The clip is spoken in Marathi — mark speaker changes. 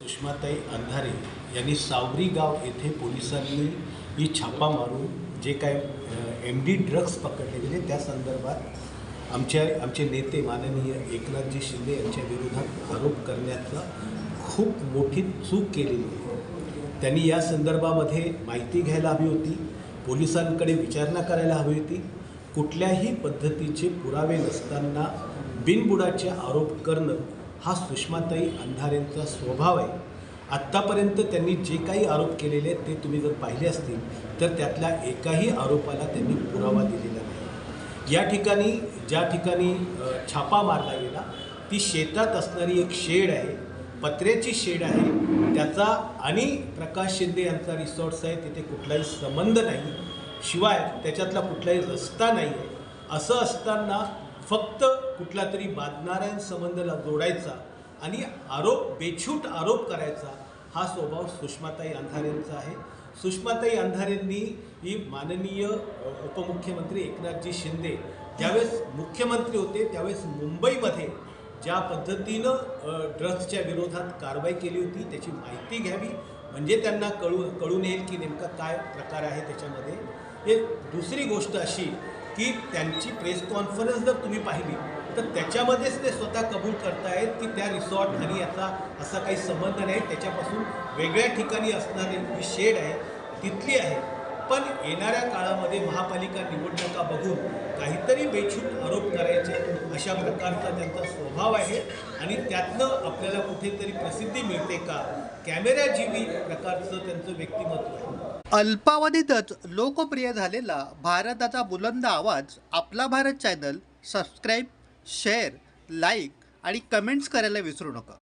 Speaker 1: सुषमाताई अंधारे यांनी सावरी गाव येथे पोलिसांनी ही छापा मारून जे काय MD ड्रग्ज पकडले गेले त्या संदर्भात आमचे नेते माननीय एकनाथजी शिंदे यांच्या विरोधात आरोप करण्याचा खूप मोठी चूक केलेली आहे। त्यांनी या संदर्भामध्ये माहिती घ्यायला हवी होती, पोलिसांकडे विचारणा करायला हवी होती। कुठल्याही पद्धतीचे पुरावे नसताना बिनबुडाचे आरोप करणं हा सुषमाताई अंधारेंचा स्वभाव आहे। आत्तापर्यंत त्यांनी जे काही आरोप केलेले आहेत ते तुम्ही जर पाहिले असतील तर त्यातल्या एकाही आरोपाला त्यांनी पुरावा दिलेला नाही। या ठिकाणी ज्या ठिकाणी छापा मारला गेला ती शेतात असणारी एक शेड आहे, पत्र्याची शेड आहे, त्याचा आणि प्रकाश शिंदे यांचा रिसॉर्ट्स आहे, तिथे कुठलाही संबंध नाही, शिवाय त्याच्यातला कुठलाही रस्ता नाही आहे। असं असताना फक्त कुठला तरी बांधणाऱ्या संबंधाला जोडायचा आणि बेछूट आरोप करायचा हा स्वभाव सुषमाताई अंधारेंचा आहे। सुषमाताई अंधारेंनी ही माननीय उपमुख्यमंत्री एकनाथजी शिंदे ज्यावेळेस मुख्यमंत्री होते त्यावेळेस मुंबईमध्ये ज्या पद्धतीनं ड्रग्जच्या विरोधात कारवाई केली होती त्याची माहिती घ्यावी, म्हणजे त्यांना कळून येईल की नेमका काय प्रकार आहे त्याच्यामध्ये। हे दुसरी गोष्ट अशी की त्यांची प्रेस कॉन्फरन्स जर तुम्ही पाहिली तर त्याच्यामध्येच ते स्वतः कबूल करतायत की त्या रिसॉर्ट आणि याचा असा काही संबंध नाही, त्याच्यापासून वेगळ्या ठिकाणी असणारी जी शेड आहे तिथली आहे। पण येणाऱ्या काळामध्ये महापालिका निवडणुका बघून काहीतरी बेछूट आरोप करायचे अशा प्रकारचा त्यांचा स्वभाव आहे आणि त्यातनं आपल्याला कुठेतरी प्रसिद्धी मिळते का, कॅमेराजीवी प्रकारचं त्यांचं व्यक्तिमत्व आहे।
Speaker 2: अल्पावधीतच लोकप्रिय झालेला भारताचा बुलंद आवाज आपला Bharat channel subscribe, share, like आणि कमेंट्स करायला विसरू नका।